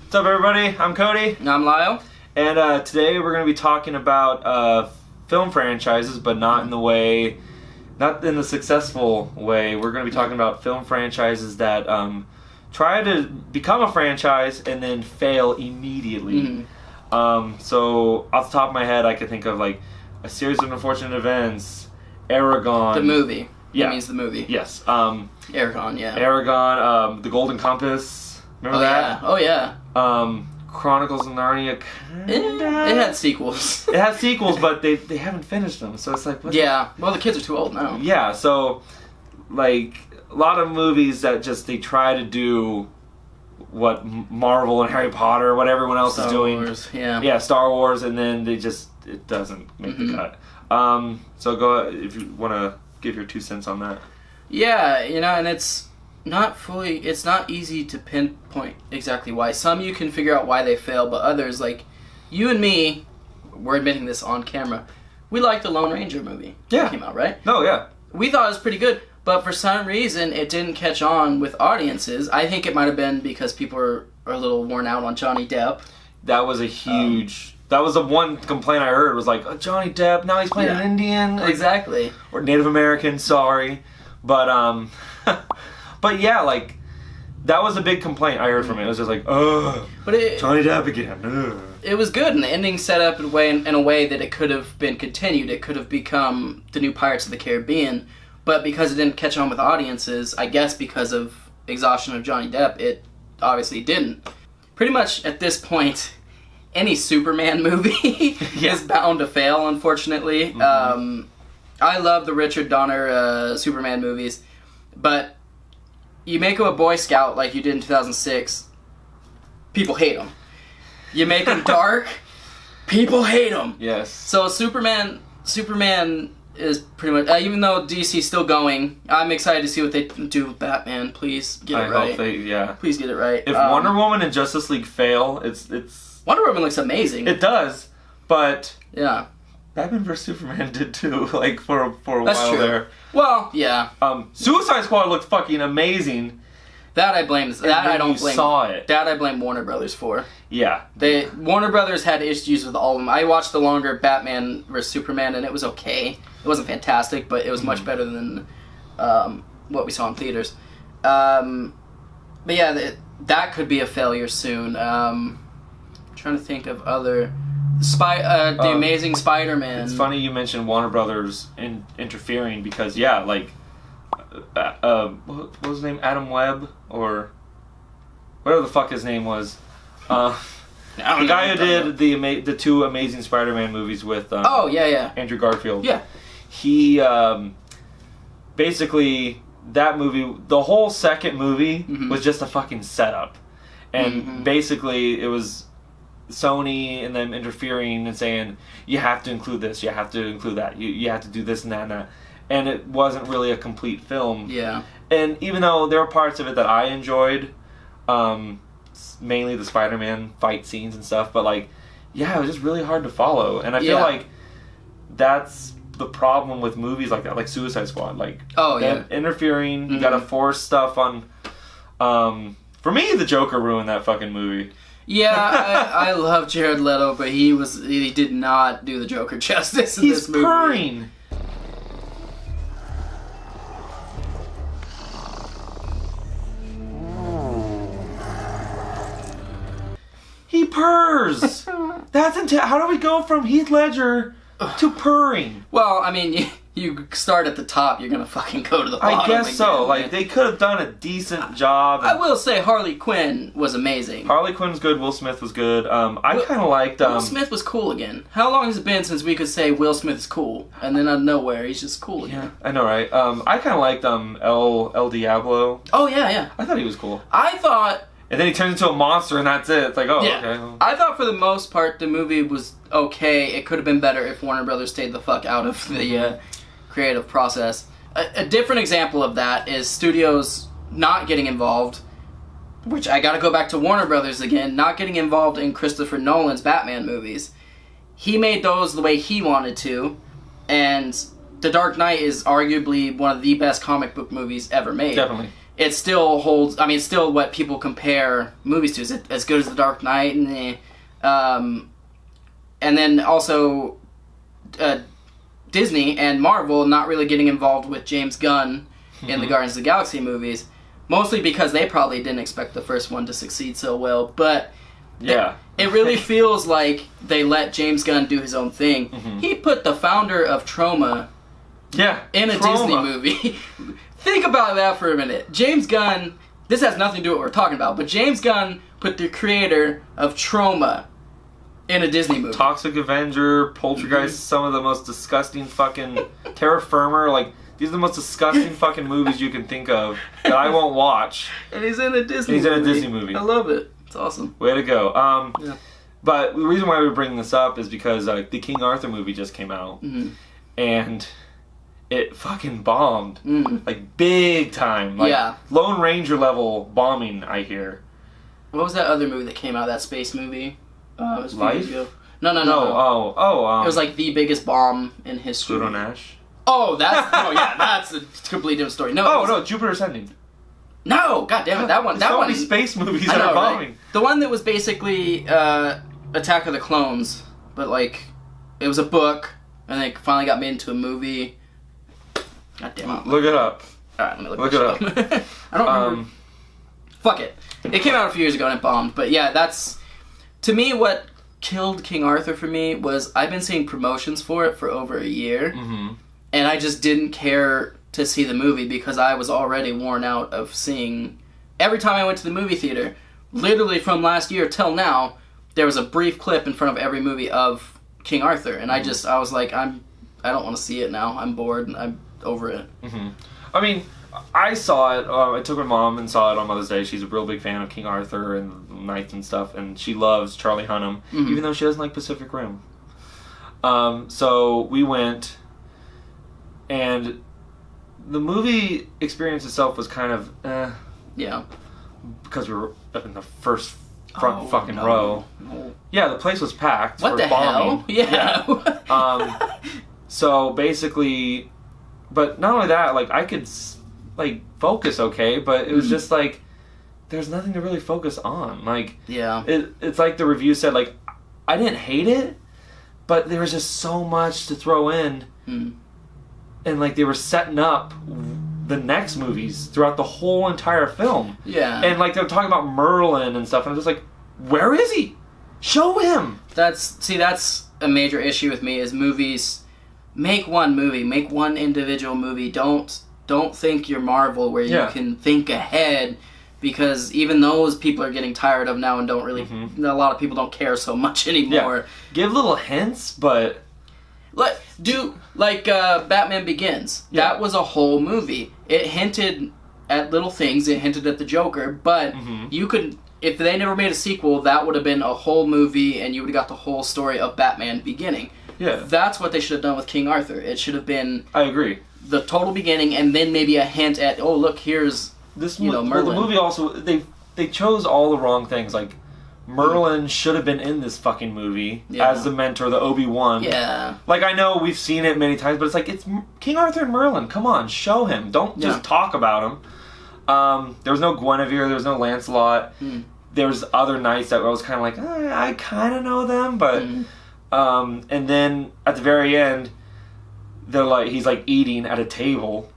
What's up, everybody? I'm Cody. And I'm Lyle. And today we're going to be talking about film franchises, but not in the successful way. We're going to be talking about film franchises that try to become a franchise and then fail immediately. So off the top of my head, I could think of like A Series of Unfortunate Events, Aragon. The movie. Yeah. That means the movie. Yes. Aragon, yeah. Aragon, The Golden Compass. Remember that? Yeah. Oh, yeah. Chronicles of Narnia. It had sequels. It has sequels, but they haven't finished them, so it's like... Yeah. Well, the kids are too old now. Yeah, so, like, a lot of movies that just, they try to do what Marvel and Harry Potter, what everyone else is doing. Star Wars, yeah. Yeah, Star Wars, and then it doesn't make the cut. So go, if you want to give your 2 cents on that. Yeah, and it's not easy to pinpoint exactly why. Some you can figure out why they fail, but others, like you and me, we're admitting this on camera, we liked the Lone Ranger movie. Yeah. That came out, right? No, yeah. We thought it was pretty good, but for some reason it didn't catch on with audiences. I think it might have been because people are a little worn out on Johnny Depp. That was a huge... that was the one complaint I heard, was like, oh, Johnny Depp, now he's playing an Indian. Exactly. Or Native American, sorry. But, but yeah, like, that was a big complaint I heard from it. It was just like, ugh, Johnny Depp again. Ugh. It was good, and the ending set up in a way that it could have been continued. It could have become the new Pirates of the Caribbean, but because it didn't catch on with audiences, I guess because of exhaustion of Johnny Depp, it obviously didn't. Pretty much at this point, any Superman movie is bound to fail, unfortunately. I love the Richard Donner Superman movies, but you make him a Boy Scout like you did in 2006, people hate him. You make him dark, people hate him. Yes. So Superman is pretty much, even though DC's still going, I'm excited to see what they do with Batman. Please get it right. Please get it right. If Wonder Woman and Justice League fail, it's... Wonder Woman looks amazing. It does, but... Yeah. Batman vs. Superman did too, like, for a That's while true. there. Well, yeah. Suicide Squad looked fucking amazing. That I blame. Saw it. That I blame Warner Brothers for. Yeah. Warner Brothers had issues with all of them. I watched the longer Batman vs. Superman, and it was okay. It wasn't fantastic, but it was much better than what we saw in theaters. But yeah, that could be a failure soon. Trying to think of other... The Amazing Spider-Man. It's funny you mentioned Warner Brothers interfering because, yeah, like, what was his name? Adam Webb? Or whatever the fuck his name was. The guy who did the 2 Amazing Spider-Man movies with Andrew Garfield. Yeah. He, basically, that movie, the whole second movie was just a fucking setup. And basically, it was Sony and them interfering and saying, you have to include this, you have to include that, you have to do this and that and that. And it wasn't really a complete film. Yeah. And even though there were parts of it that I enjoyed, mainly the Spider-Man fight scenes and stuff, but like, yeah, it was just really hard to follow. And I feel like that's the problem with movies like that, like Suicide Squad. Like, interfering, you gotta force stuff on... for me, the Joker ruined that fucking movie. Yeah, I love Jared Leto, but he did not do the Joker justice in this movie. He's purring. He purrs. That's how do we go from Heath Ledger to purring? Well, I mean, you start at the top, you're gonna fucking go to the bottom. I guess again, so. man. Like, they could have done a decent job. I will say Harley Quinn was amazing. Harley Quinn was good. Will Smith was good. I kind of liked... Will Smith was cool again. How long has it been since we could say Will Smith is cool? And then out of nowhere, he's just cool again. Yeah, I know, right? I kind of liked El Diablo. Oh, yeah. I thought he was cool. I thought... And then he turns into a monster and that's it. It's like, okay. I thought for the most part the movie was okay. It could have been better if Warner Brothers stayed the fuck out of the creative process. A different example of that is studios not getting involved, which I gotta go back to Warner Brothers again, not getting involved in Christopher Nolan's Batman movies. He made those the way he wanted to, and The Dark Knight is arguably one of the best comic book movies ever made. Definitely. it still holds. I mean, it's still what people compare movies to. Is it as good as The Dark Knight? And then also Disney and Marvel not really getting involved with James Gunn in the Guardians of the Galaxy movies, mostly because they probably didn't expect the first one to succeed so well. But it really feels like they let James Gunn do his own thing. He put the founder of Troma in a Disney movie. Think about that for a minute. James Gunn, this has nothing to do with what we're talking about, but James Gunn put the creator of Troma in a Disney movie. Toxic Avenger, Poltergeist, some of the most disgusting fucking... Terra Firma, like... These are the most disgusting fucking movies you can think of that I won't watch. And he's in a Disney movie. I love it. It's awesome. Way to go. But the reason why we're bringing this up is because the King Arthur movie just came out. And it fucking bombed. Like, big time. Like, Lone Ranger level bombing, I hear. What was that other movie that came out, that space movie? It was a few years ago. No. It was like the biggest bomb in history. Pluto Nash? Oh, that's a completely different story. No, Jupiter Ascending. No, god damn it, that one. So many space movies that are bombing. Right? The one that was basically Attack of the Clones, but like it was a book, and they finally got made into a movie. God damn it. Look it up. Alright, let me look it up. I don't remember. Fuck it. It came out a few years ago and it bombed, but yeah, that's to me what killed King Arthur for me was I've been seeing promotions for it for over a year. And I just didn't care to see the movie because I was already worn out of seeing... Every time I went to the movie theater, literally from last year till now, there was a brief clip in front of every movie of King Arthur. And I was like, I don't want to see it now. I'm bored and I'm over it. I mean, I saw it. I took my mom and saw it on Mother's Day. She's a real big fan of King Arthur and knights and stuff. And she loves Charlie Hunnam, even though she doesn't like Pacific Rim. So we went... And the movie experience itself was kind of, because we were up in the front fucking row. No. Yeah, the place was packed. What for the bombing. hell? Yeah. So basically, but not only that, like I could like focus okay, but it was just like there's nothing to really focus on. Like it's like the review said, like I didn't hate it, but there was just so much to throw in. And, like, they were setting up the next movies throughout the whole entire film. Yeah. And, like, they were talking about Merlin and stuff, and I'm just like, where is he? Show him! That's a major issue with me, is movies... Make one movie. Make one individual movie. Don't think you're Marvel, where you can think ahead, because even those people are getting tired of now and don't really... A lot of people don't care so much anymore. Yeah. Give little hints, but... Like Batman Begins. Yeah. That was a whole movie. It hinted at little things. It hinted at the Joker, but you could, if they never made a sequel, that would have been a whole movie, and you would have got the whole story of Batman beginning. Yeah, that's what they should have done with King Arthur. It should have been. I agree. The total beginning, and then maybe a hint at, oh look, here's Merlin. Well, the movie also they chose all the wrong things. Like Merlin should have been in this fucking movie as the mentor, the Obi-Wan. Yeah. Like, I know we've seen it many times, but it's like, it's King Arthur and Merlin. Come on, show him. Don't just talk about him. There was no Guinevere. There was no Lancelot. There was other knights that I was kind of like, I kind of know them, but... and then, at the very end, they're like, he's like eating at a table,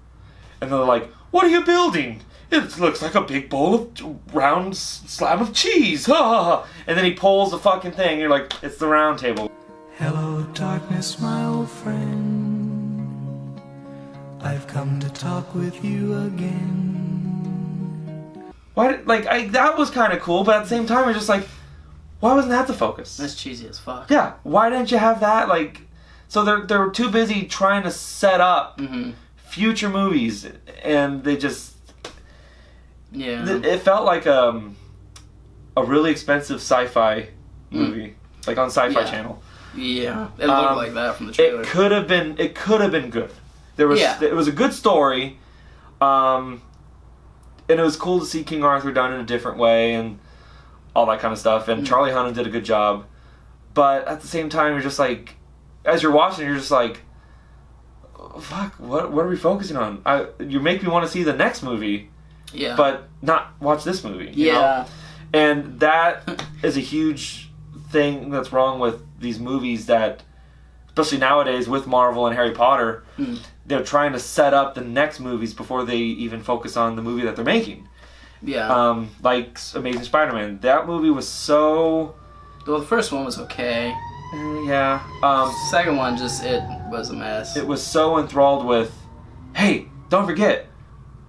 and they're like, what are you building? It looks like a big bowl of round slab of cheese. And then he pulls the fucking thing. And you're like, it's the round table. Hello, darkness, my old friend. I've come to talk with you again. Why? That was kind of cool, but at the same time, you're just like, why wasn't that the focus? That's cheesy as fuck. Yeah. Why didn't you have that? So they were too busy trying to set up future movies, and they just. Yeah. It felt like a really expensive sci-fi movie, like on Sci-Fi Channel. Yeah, it looked like that from the trailer. It could have been good. It was a good story, and it was cool to see King Arthur done in a different way and all that kind of stuff. And Charlie Hunnam did a good job, but at the same time, you're just like, as you're watching, you're just like, fuck, what are we focusing on? You make me want to see the next movie. Yeah. but not watch this movie. You know? And that is a huge thing that's wrong with these movies that, especially nowadays with Marvel and Harry Potter, they're trying to set up the next movies before they even focus on the movie that they're making. Yeah. Like Amazing Spider-Man. That movie was so... Well, the first one was okay. Yeah. Second one, it was a mess. It was so enthralled with, hey, don't forget,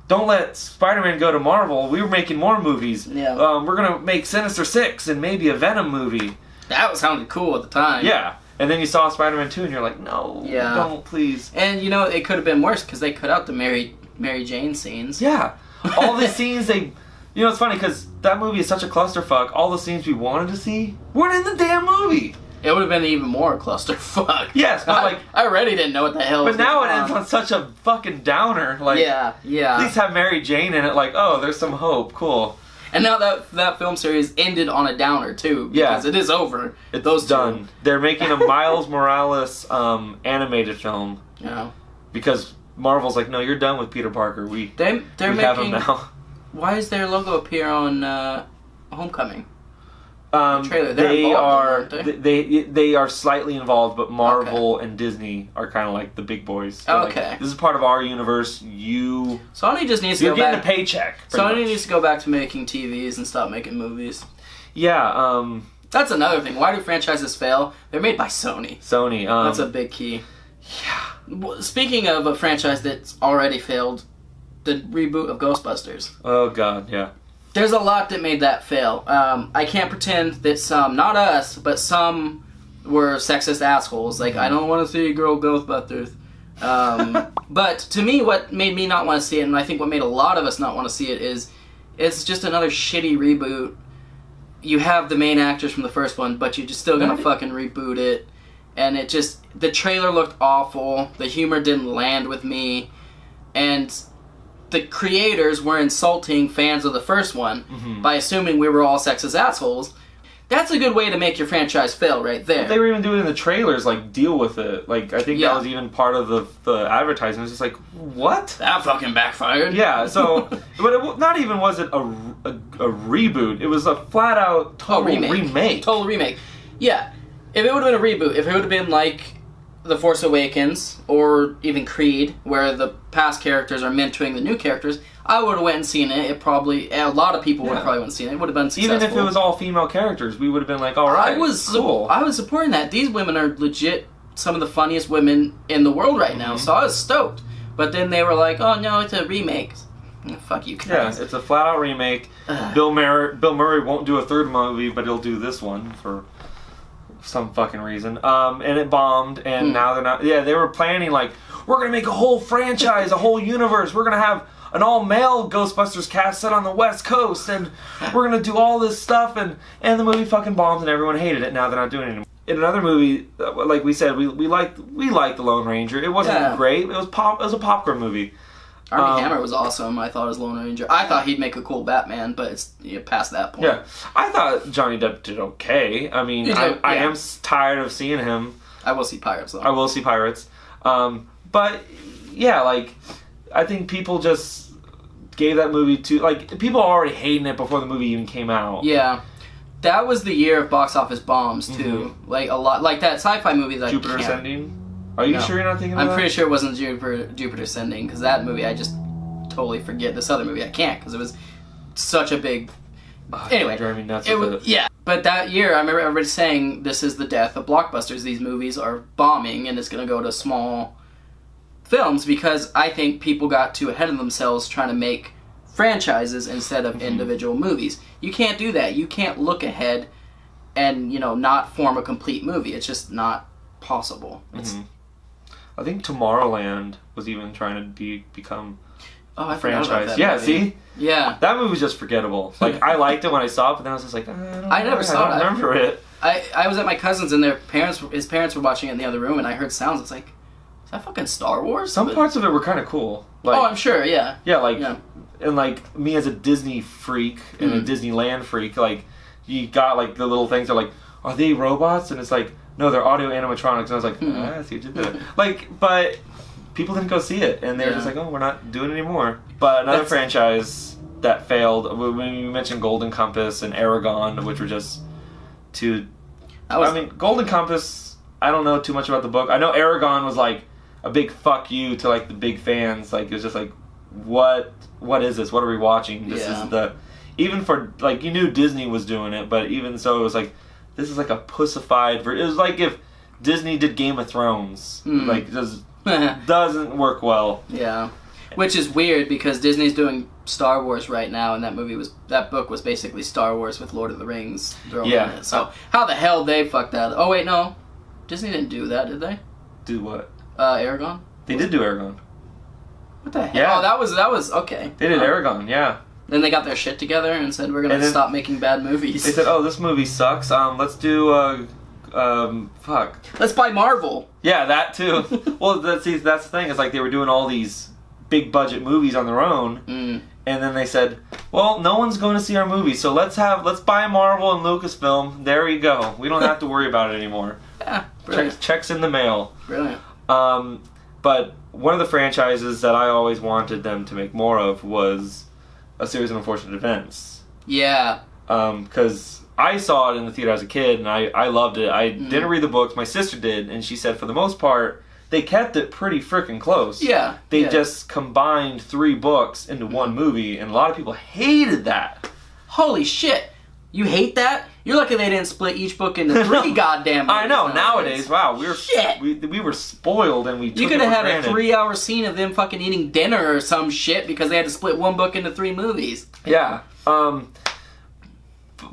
don't let Spider-Man go to Marvel. We were making more movies. Yeah. We're going to make Sinister Six and maybe a Venom movie. That sounded cool at the time. Yeah. And then you saw Spider-Man 2 and you're like, no, don't, please. And, you know, it could have been worse because they cut out the Mary Jane scenes. Yeah. All the scenes they... You know, it's funny because that movie is such a clusterfuck. All the scenes we wanted to see weren't in the damn movie. It would have been even more clusterfuck. Yes, but I already didn't know what the hell was But now going it ends on such a fucking downer. Like, yeah. At least have Mary Jane in it, like, oh, there's some hope. Cool. And now that film series ended on a downer, too. Because it is over. It's done. They're making a Miles Morales animated film. Yeah. Because Marvel's like, no, you're done with Peter Parker. We have him now. Why does their logo appear on Homecoming? The trailer. They are involved, they are slightly involved, but Marvel and Disney are kind of like the big boys. They're okay. Like, this is part of our universe. Sony just needs to you're go back. getting a paycheck. Sony needs to go back to making TVs and stop making movies. Yeah. That's another thing. Why do franchises fail? They're made by Sony. Sony. That's a big key. Yeah. Speaking of a franchise that's already failed, the reboot of Ghostbusters. Oh God, yeah. There's a lot that made that fail. I can't pretend that some, not us, but some were sexist assholes. Like, I don't want to see a girl Ghostbusters. But to me, what made me not want to see it, and I think what made a lot of us not want to see it, is it's just another shitty reboot. You have the main actors from the first one, but you're just still gonna fucking reboot it. And it just, the trailer looked awful. The humor didn't land with me. And the creators were insulting fans of the first one by assuming we were all sexist assholes. That's a good way to make your franchise fail right there. They were even doing in the trailers, like, deal with it. Like, I think that was even part of the advertisement. It's just like, what? That fucking backfired. Yeah, so, but not even was it a reboot. It was a flat-out total remake. Total remake. Yeah. If it would have been a reboot, if it would have been like The Force Awakens or even Creed, where the past characters are mentoring the new characters, I would have went and seen it. A lot of people would have probably went and seen it. It would have been successful. Even if it was all female characters, we would have been like, all right, cool. I was supporting that. These women are legit some of the funniest women in the world right now, so I was stoked. But then they were like, oh no, it's a remake. Fuck you guys. Yeah, it's a flat-out remake. Bill Murray won't do a third movie, but he'll do this one for some fucking reason. And it bombed, and now they're not... Yeah, they were planning, like, we're going to make a whole franchise, a whole universe. We're going to have an all-male Ghostbusters cast set on the West Coast, and we're going to do all this stuff, and the movie fucking bombed, and everyone hated it. Now they're not doing it anymore. In another movie, like we said, we liked The Lone Ranger. It wasn't great. It was a popcorn movie. Armie Hammer was awesome, I thought, as Lone Ranger. I thought he'd make a cool Batman, but it's past that point. Yeah. I thought Johnny Depp did okay. I mean, I am tired of seeing him. I will see Pirates, though. I will see Pirates. But, yeah, like, I think people just gave that movie like, people were already hating it before the movie even came out. Yeah. That was the year of box office bombs, too. Like, a lot. Like, that sci-fi movie that Jupiter Ascending? Are you sure you're not thinking of that? I'm pretty sure it wasn't Jupiter Ascending, because that movie I just totally forget. This other movie I can't, because it was such a big... Anyway. Driving me nuts with it. Yeah. But that year, I remember everybody saying, this is the death of blockbusters. These movies are bombing, and it's going to go to small films, because I think people got too ahead of themselves trying to make franchises instead of individual movies. You can't do that. You can't look ahead and, not form a complete movie. It's just not possible. I think Tomorrowland was even trying to become a franchise. Yeah, movie. see? Yeah. That movie was just forgettable. Like, I liked it when I saw it, but then I was just like, I never saw it. I don't remember it. I was at my cousin's and his parents were watching it in the other room, and I heard sounds. It's like, is that fucking Star Wars? Some parts of it were kind of cool. Like, I'm sure, yeah. Yeah, and like, me as a Disney freak and a Disneyland freak, like, you got like the little things that are like, are they robots? And it's like, no, they're audio animatronics. And I was like, I see what you did. Like, but people didn't go see it, and they were just like, oh, we're not doing it anymore. But another franchise that failed. When you mentioned Golden Compass and Aragon, which were just two. I mean, Golden Compass, I don't know too much about the book. I know Aragon was like a big fuck you to like the big fans. Like, it was just like, what is this? What are we watching? This is the... Even for, like, you knew Disney was doing it, but even so, it was like, this is like a pussified version. It was like if Disney did Game of Thrones. Like, it just doesn't work well. Yeah. Which is weird, because Disney's doing Star Wars right now, and that book was basically Star Wars with Lord of the Rings thrown in it. So how the hell they fucked that? Oh wait, no, Disney didn't do that, did they? Do what? Aragon. They did do Aragon. What the hell? Yeah. Oh, that was okay. They did Aragon, yeah. Then they got their shit together and said, we're gonna stop making bad movies. They said, oh, this movie sucks. Let's do fuck. Let's buy Marvel. Yeah, that too. Well, that's the thing. It's like they were doing all these big budget movies on their own, and then they said, well, no one's going to see our movie, so let's buy Marvel and Lucasfilm. There you go. We don't have to worry about it anymore. Yeah, brilliant. Checks in the mail. Brilliant. But one of the franchises that I always wanted them to make more of was A Series of Unfortunate Events. Yeah. Because I saw it in the theater as a kid, and I loved it. I didn't read the books. My sister did, and she said for the most part, they kept it pretty freaking close. Yeah. They just combined 3 books into one movie, and a lot of people hated that. Holy shit. You hate that? You're lucky they didn't split each book into 3 goddamn movies. I know, nowadays, wow, we were spoiled, and we took You could have had granted. a 3-hour scene of them fucking eating dinner or some shit because they had to split one book into 3 movies. Yeah.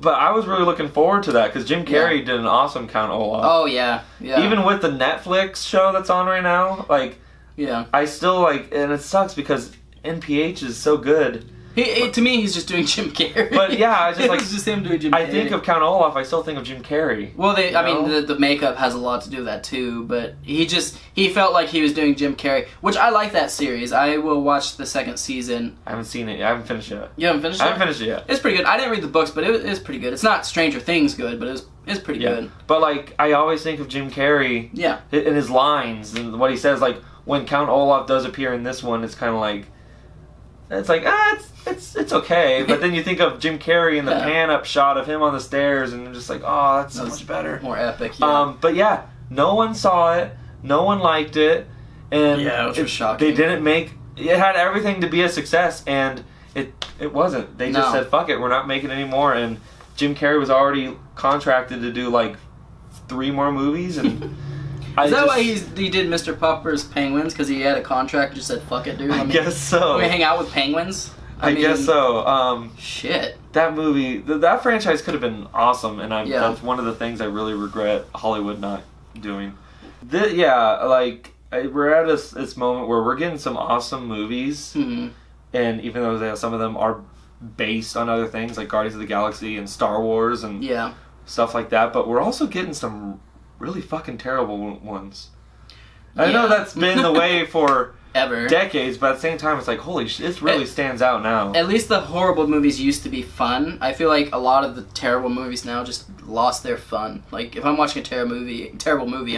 But I was really looking forward to that, because Jim Carrey did an awesome Count Olaf. Oh, yeah. Yeah. Even with the Netflix show that's on right now, like, yeah, I still, like, and it sucks because NPH is so good. To me, he's just doing Jim Carrey. But yeah, I just like it's just him doing Jim Carrey. I think of Count Olaf, I still think of Jim Carrey. Well, I mean, the makeup has a lot to do with that too. But he felt like he was doing Jim Carrey, which I like that series. I will watch the 2nd season. I haven't seen it. I haven't finished it yet. You haven't finished it? I haven't finished it yet. It's pretty good. I didn't read the books, but it was pretty good. It's not Stranger Things good, but it's pretty good. But like, I always think of Jim Carrey. Yeah. In his lines and what he says. Like when Count Olaf does appear in this one, it's kind of like. It's like, it's okay. But then you think of Jim Carrey and the pan-up shot of him on the stairs, and you're just like, oh, that's so much better. More epic, yeah. But yeah, no one saw it. No one liked it. And which was shocking. They didn't make... It had everything to be a success, and it wasn't. They just said, fuck it, we're not making any more. And Jim Carrey was already contracted to do, like, 3 more movies, and... Is that why he did Mr. Popper's Penguins? Because he had a contract and just said, fuck it, dude. I guess so. Let me hang out with penguins? I mean, guess so. Shit. That movie, that franchise could have been awesome, and that's one of the things I really regret Hollywood not doing. We're at this moment where we're getting some awesome movies, and even though some of them are based on other things, like Guardians of the Galaxy and Star Wars and stuff like that, but we're also getting some really fucking terrible ones. I know that's been the way for decades, but at the same time, it's like, holy shit, this really stands out now. At least the horrible movies used to be fun. I feel like a lot of the terrible movies now just lost their fun. Like, if I'm watching a terrible movie,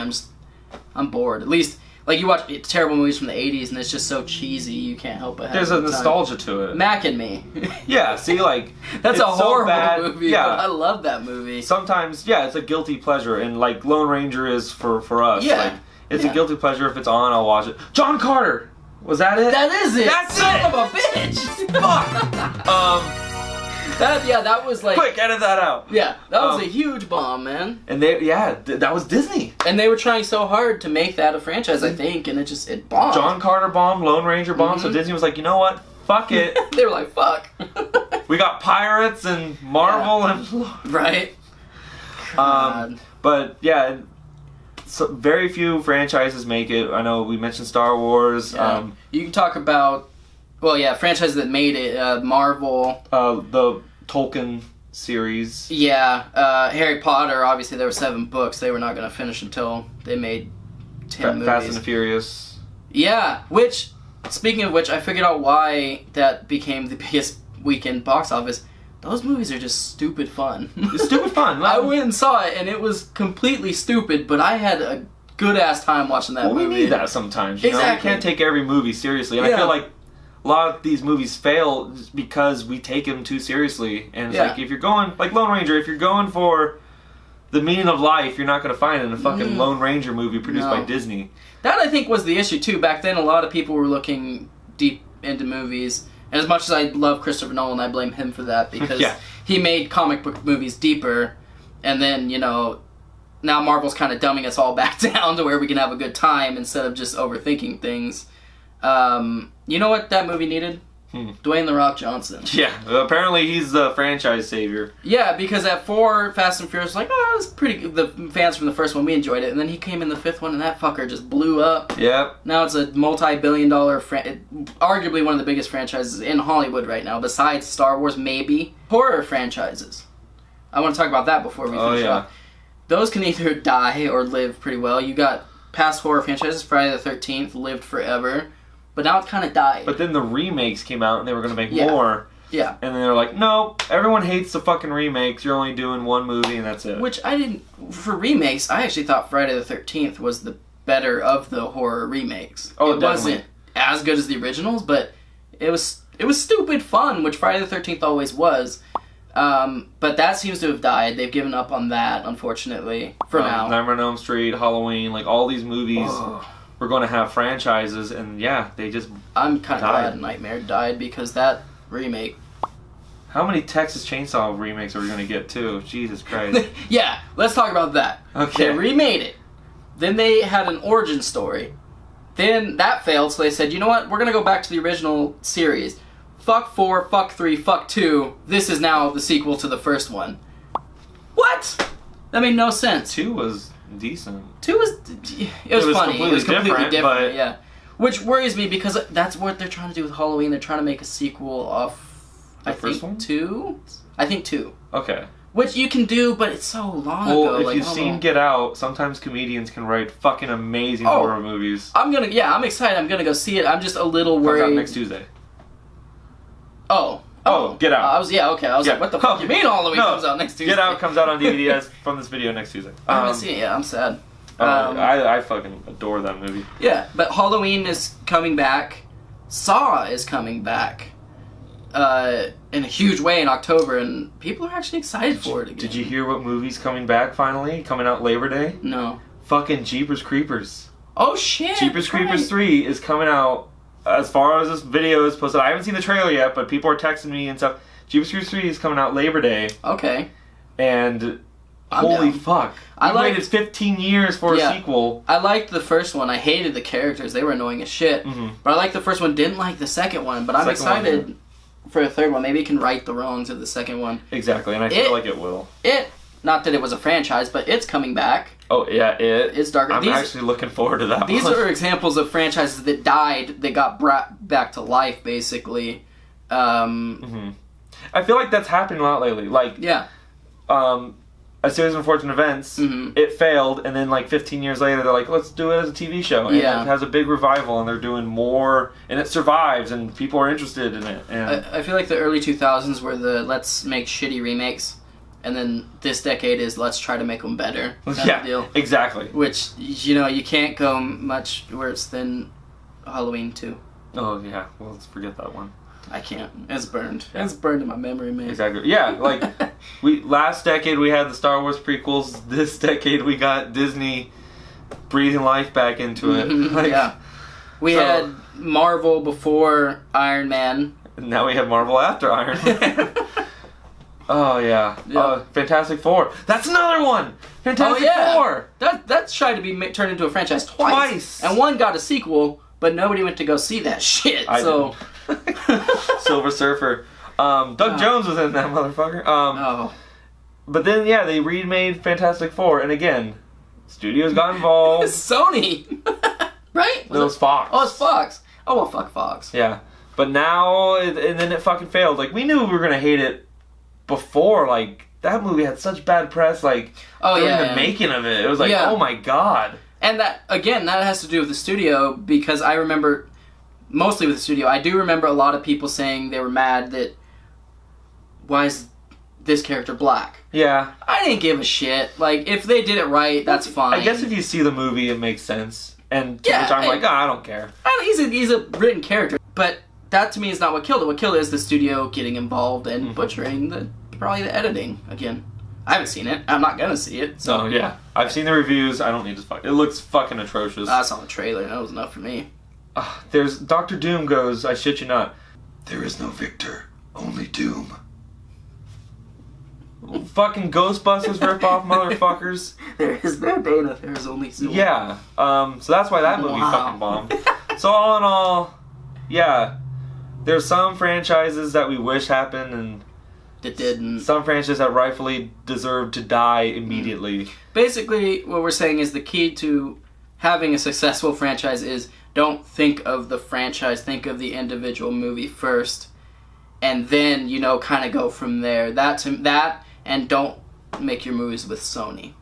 I'm bored. At least, like, you watch terrible movies from the 80s, and it's just so cheesy, you can't help but have There's a nostalgia to it. Mac and Me. Yeah, see, like... That's a horrible bad movie, but I love that movie. Sometimes, it's a guilty pleasure, and, like, Lone Ranger is for us. Yeah. Like, it's a guilty pleasure. If it's on, I'll watch it. John Carter! Was that it? That is it! That's Son of a bitch! Fuck! That was like... Quick, edit that out. Yeah, that was a huge bomb, man. And that was Disney. And they were trying so hard to make that a franchise, I think, and it bombed. John Carter bombed, Lone Ranger bombed, so Disney was like, you know what? Fuck it. They were like, fuck. We got Pirates and Marvel and... Right. But, so very few franchises make it. I know we mentioned Star Wars. Yeah. You can talk about... Well, franchises that made it. Marvel. The Tolkien series. Yeah. Harry Potter, obviously there were 7 books. They were not going to finish until they made 10 movies. Fast and the Furious. Yeah, speaking of which, I figured out why that became the biggest weekend box office. Those movies are just stupid fun. It's stupid fun. I went and saw it, and it was completely stupid, but I had a good-ass time watching that movie. We need that sometimes. Exactly. You can't take every movie seriously. And I feel like a lot of these movies fail just because we take them too seriously. And it's like, if you're going, like Lone Ranger, if you're going for the meaning of life, you're not going to find it in a fucking Lone Ranger movie produced by Disney. That, I think, was the issue, too. Back then, a lot of people were looking deep into movies. And as much as I love Christopher Nolan, I blame him for that because he made comic book movies deeper. And then, you know, now Marvel's kind of dumbing us all back down to where we can have a good time instead of just overthinking things. You know what that movie needed? Dwayne "The Rock" Johnson. Yeah, apparently he's the franchise savior. Yeah, because at 4, Fast and Furious was like, oh, it was pretty good. The fans from the first one, we enjoyed it. And then he came in the 5th one, and that fucker just blew up. Yep. Now it's a multi-billion-dollar, arguably one of the biggest franchises in Hollywood right now, besides Star Wars, maybe. Horror franchises. I want to talk about that before we finish up. Those can either die or live pretty well. You got past horror franchises, Friday the 13th, lived forever. But now it's kind of died. But then the remakes came out and they were going to make more. Yeah. And then they're like, no, everyone hates the fucking remakes. You're only doing one movie and that's it. Which I didn't... For remakes, I actually thought Friday the 13th was the better of the horror remakes. Oh, it wasn't as good as the originals, but it was stupid fun, which Friday the 13th always was. But that seems to have died. They've given up on that, unfortunately, for now. Nightmare on Elm Street, Halloween, like all these movies... We're going to have franchises, and they just I'm kind of glad Nightmare died because that remake... How many Texas Chainsaw remakes are we going to get, too? Jesus Christ. Yeah, let's talk about that. Okay. They remade it. Then they had an origin story. Then that failed, so they said, you know what? We're going to go back to the original series. Fuck 4, fuck 3, fuck 2. This is now the sequel to the first one. What? That made no sense. 2 was... decent. 2 was... It was funny. It was completely different, but... yeah. Which worries me because that's what they're trying to do with Halloween. They're trying to make a sequel off... The first one? 2? I think 2. Okay. Which you can do, but it's so long ago. Well, if you've seen Get Out, sometimes comedians can write fucking amazing horror movies. I'm excited. I'm gonna go see it. I'm just a little worried. Comes out next Tuesday. Oh, Get Out. I was like, what the fuck you mean Halloween comes out next Tuesday? Get Out comes out on DVD from this video next Tuesday. I haven't seen it yet. I'm sad. I fucking adore that movie. Yeah, but Halloween is coming back. Saw is coming back in a huge way in October, and people are actually excited for it again. Did you hear what movie's coming back finally? Coming out Labor Day? No. Fucking Jeepers Creepers. Oh, shit. Jeepers Creepers 3 is coming out. As far as this video is posted, I haven't seen the trailer yet, but people are texting me and stuff. Jeepers Creepers 3 is coming out Labor Day. Okay. And holy fuck. I waited 15 years for a sequel. I liked the first one. I hated the characters. They were annoying as shit. Mm-hmm. But I liked the first one, didn't like the second one. But I'm excited for a third one. Maybe it can right the wrongs of the second one. Exactly, and I feel like it will. Not that it was a franchise, but it's coming back. Oh, yeah, it's darker. I'm actually looking forward to that These are examples of franchises that died, that got brought back to life, basically. I feel like that's happening a lot lately. Like, A Series of Unfortunate Events, it failed, and then like 15 years later, they're like, let's do it as a TV show. And it has a big revival, and they're doing more, and it survives, and people are interested in it. And I feel like the early 2000s were the let's make shitty remakes. And then this decade is let's try to make them better. Kind of deal. Exactly. Which, you can't go much worse than Halloween 2. Oh, yeah. Well, let's forget that one. I can't. It's burned. Yeah. It's burned in my memory, man. Exactly. Yeah, like, last decade we had the Star Wars prequels. This decade we got Disney breathing life back into it. Like, we had Marvel before Iron Man. And now we have Marvel after Iron Man. Oh, yeah. Fantastic Four. That's another one! Fantastic Four! That's tried to be turned into a franchise twice. And one got a sequel, but nobody went to go see that shit. Silver Surfer. Doug Jones was in that motherfucker. But then, they remade Fantastic Four, and again, studios got involved. It's Sony! Right? It was Fox. Oh, it's Fox. Oh, well, fuck Fox. Yeah. But now, and then it fucking failed. Like, we knew we were gonna hate it before, like, that movie had such bad press, like, during the making of it. It was like, oh my god. And that, again, that has to do with the studio, because I remember, mostly with the studio, I do remember a lot of people saying they were mad that, why is this character black? Yeah. I didn't give a shit. Like, if they did it right, that's fine. I guess if you see the movie, it makes sense. And to which I'm like, I don't care. He's a written character. But that to me is not what killed it. What killed it is the studio getting involved and butchering probably the editing again. I haven't seen it. I'm not gonna see it. So yeah, I've seen the reviews. I don't need to it looks fucking atrocious. I saw the trailer. That was enough for me. There's Dr. Doom goes, I shit you not, there is no victor, only doom. Fucking Ghostbusters ripoff motherfuckers. There is no Dana, there is only Zoom. Yeah, so that's why that movie fucking bombed. So all in all, yeah, there's some franchises that we wish happened and it didn't. Some franchises that rightfully deserve to die immediately. Basically, what we're saying is the key to having a successful franchise is don't think of the franchise, think of the individual movie first, and then, kind of go from there. That, and don't make your movies with Sony.